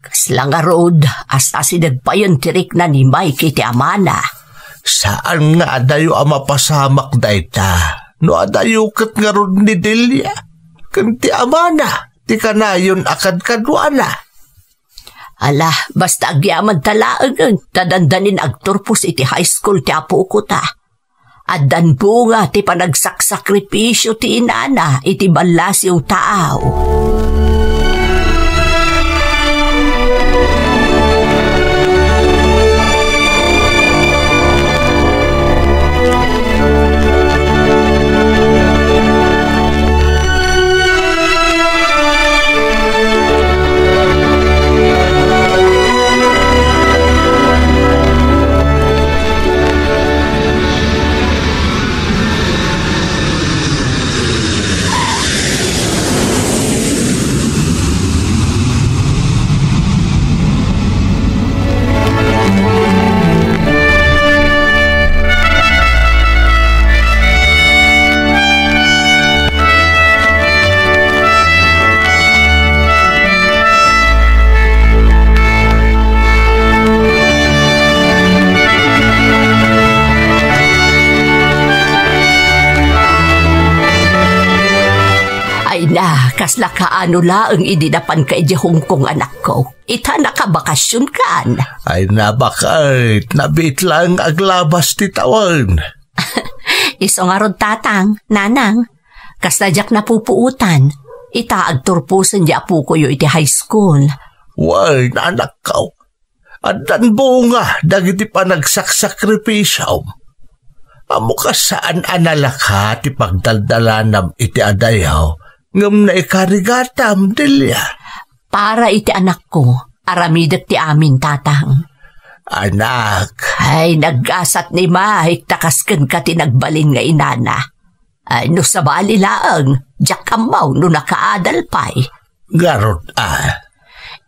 Kaslang arod, asa sinagpayon tirik na ni Mike iti amana. Saan nga adayo amapasamak dayta? No adayo kat nga rod ni Delia. Kanti amana, ti kanayon akad kadwana. Ala, basta agyaman talaang tadandanin agturpos iti high school ti apo ko ta. Addan bunga ti panagsakripisyo ti inana iti balasiw taaw. Kasla kaano laang idinapan ka iti Hong Kong anak ko. Ita nakabakasyon kan. Ay nabakait, nabit lang aglabas ti tawan. Iso nga rod tatang, nanang. Kasla jak napupuutan. Ita agturpusan di apo ko iti high school. Way, anak ko. Adan bunga, dagiti panagsakripisyo. Amo ka saan analaka ti pagdaldalanam iti adayaw. Ngam na ikarigatam, Delia. Para iti anak ko, aramidak ti amin, tatang. Anak. Ay, nag-asat ni Mike, takasken ka tinagbalin nga inana. Ay, no sa bali laang, jak kamaw no nakaadal pa'y. Garot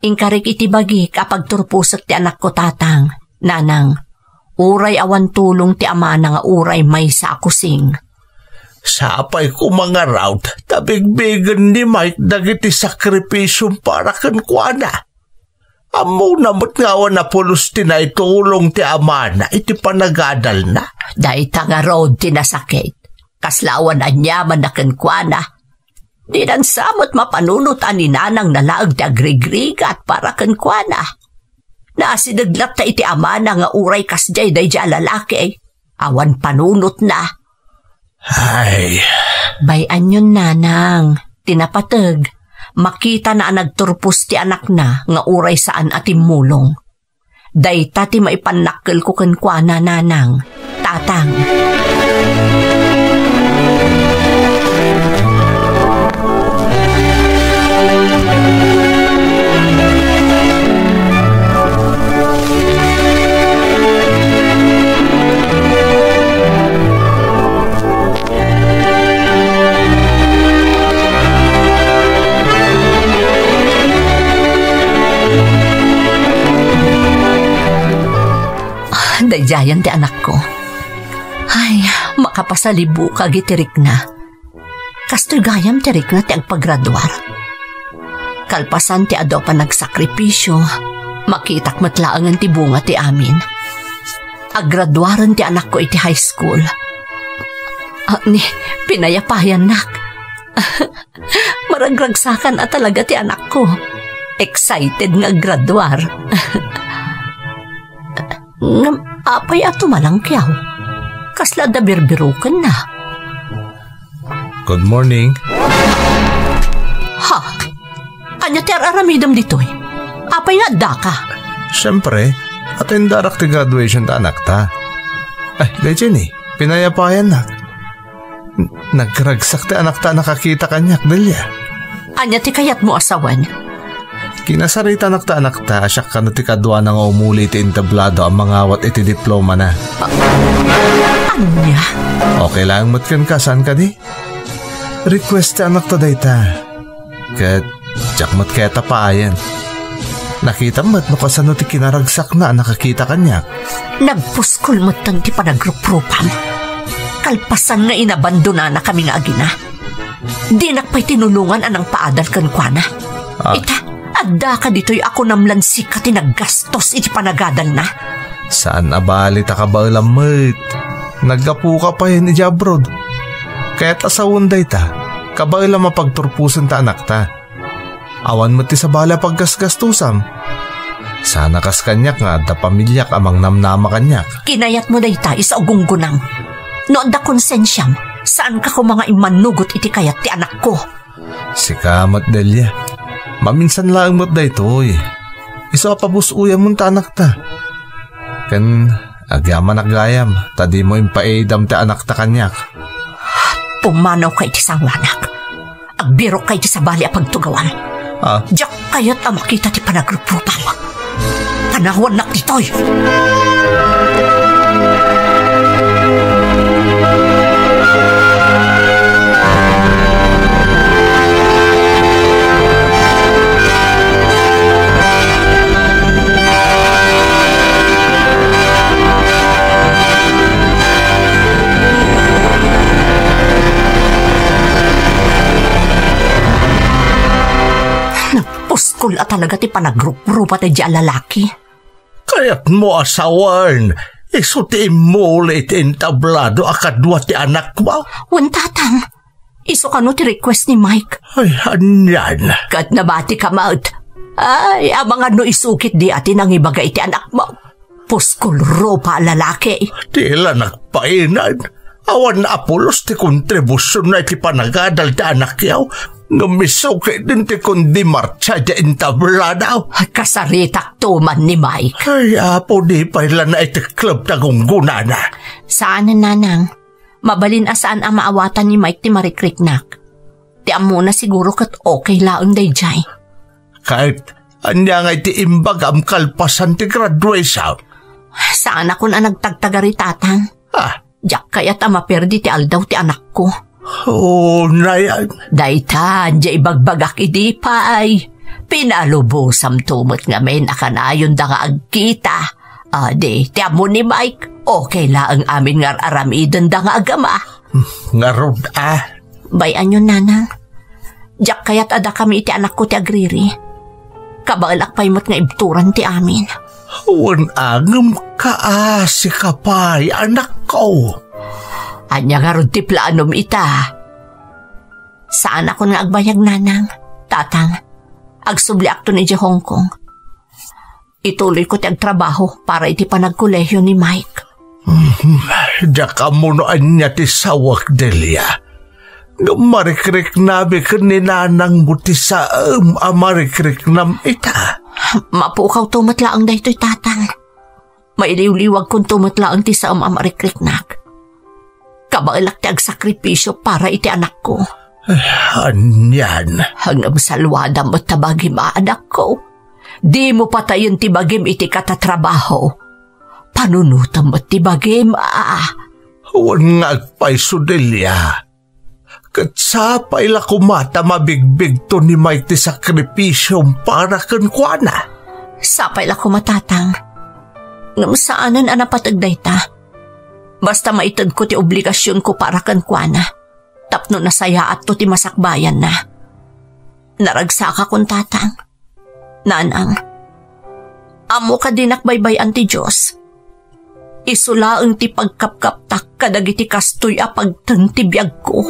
Ingkarik iti bagi kapag turpusak ti anak ko, tatang. Nanang, uray awan tulong ti amana nga uray may sa akusing. Sapay ko mga route, tabigbigan ni Mike dagiti sakripisyong para kan kuana. Amo namot nga na pulos tinay tulong ti amana, iti panagadal na. Dahil nga road tinasakit, kaslawan anyaman na kan kuana. Di nan samot mapanunot ani nanang nalaag ti agrigrigat para kan kuana. Naasinaglat ta iti amana nga uray kasjay day dya lalaki. Awan panunot na. Ay. Bayan yun, nanang. Tinapatag. Makita na nagturpos ti anak na nga uray saan atimulong. Dayta ti maipanakkel ko kenkwana, nanang. Tatang. Dayjayan ti anak ko. Ay, Makapasalibu ka gitirik na. Kastoy gayam tirik na ti agpaggraduar. Kalpasan ti ado pa nagsakripisyo, makitak matlaangan ti bunga ti amin. Aggraduaran ti anak ko iti high school. Ni pinayapayan nak. Maragragsakan at talaga ti anak ko. Excited nga graduar. Ngam apay ato malangkyaw. Kasla da birbirukan na. Good morning. Ha? Anya ti aramidam ditoy? Apay nga da ka? Siyempre, atin darak ti graduation ta anak ta. Ay, Jenny, pinayapayan na. Nagragsak ti anak ta nakakita kanyak, Delia. Anya ti kayat mo asawan? Kinasarita anak ta, asyak ka na ti kadwa na nga umuli ti entablado ang mga awat iti diploma na. Anya? Okay lang matkan ka, saan ka di? Request ti anak ta dayta. Kat, tsak mat kaya tapaayan. Nakita mat no kasano ti kinaragsak na nakakita kanyak. Nagpuskol mat tan ti panagruprupan. Kalpasan nga inabandona na kami nga agina. Di nakpay tinulungan anang paadal kan kwa na. Ita, adda ka dito'y ako namlansi ka tinaggastos iti panagadal na. Saan abali ta ka ba lamit? Naggapu ka pa yun iti abroad. Kaya't asawon day ta, kabay lang mapagturpusan ta anak ta. Awan mo ti sa bala paggasgastusam. Sana kas kanyak nga da pamilyak amang namnama kanyak. Kinayat mo day ta isa ugunggunang. Noon da konsensyam, saan ka ko mga imanugot iti kayat ti anak ko? Sikamat Delia. Maminsan lang mo't da ito eh. Isa pabusuya mo ta anak ta. Kan agyaman agayam, tadi mo impaedam ti anak ta kanyak. Pumanaw kay ti sangwanak. Agbiro kay ti sabali a pagtugawan. Diyak kayat a makita ti panagruprupan. Panahon nak ditoy. Puskol at talaga ti panagrup-rupa ti diya lalaki. Kaya't mo asawan, isuti mo ulit entablado akadwa ti anak mo. Tatang, iso ka no ti request ni Mike. Ay, anyan. Kat nabati ka maut. Ay, amang ano isukit di atin ang ibagay ti anak mo. Puskol rupa lalaki. Tila nagpainan. Awan na apulos ti kontribusyon na iti panagadal ti anak yaw. Ngamisaw kay din ti kundi marcha di entablado. Kasaritak tuman ni Mike. Ay, apo di pala na iti club na gungguna na. Saan na nanang? Mabalin asaan ang maawatan ni Mike ti Marikriknak. Ti amo na siguro kat okay laon day jay. Kahit anya nga iti imbag am kalpasan ti graduation. Saan ako na nagtagtagari tatang? Diyak kaya't amaperdi ti aldaw ti anak ko. Oh, nayan. Daytan, di ibagbagak idi pa ay. Pinalubosam tumot nga may nakanayon da nga agkita. Di, ti amo ni Mike, okay lang amin nga aramidan da nga agama. Ngarod Bayan yun, nanang. Diyak kaya't ada kami iti anak ko ti agriri. Kabalak pa'y mo't nga ibturan ti amin. Wan angam kaasi ka pa'y anak ko. Anya nga ron ti planom ita. Saan ako nga agbayag, nanang? Tatang, agsubli akto ni Hong Kong. Ituloy ko ti agtrabaho para iti panagkolehiyo ni Mike. Daka mo noan niya ti sawak, Delia. Marikrik nabi ka ni nanang mo ti saam amarikrik nam ita. Mapukaw tumatlaang dahito'y tatang. Mailiw-liwag kung tumatlaang ti saam amarikrik nak. Kabailak ti agsakripisyo para iti anak ko. Anyan. Hanggang salwada mo tabagim anak ko. Di mo patayin ti bagim iti katatrabaho. Panunutan mo ti bagim Wan nga agpaiso, Delia. Katsapay la kumata mabigbig to ni Mike ti sakripisyo para kan kuana. Sapay la kumatatang. Ngam saanan anapatagday ta. Basta maitad ko ti obligasyon ko para kan kuana. Tapno na saya at to ti masakbayan na. Naragsaka kong tatang. Nanang, amo ka dinakbaybayan ti Diyos. Isulaang ti pagkapkaptak kadagiti kastoy a pagtentibiyag ko.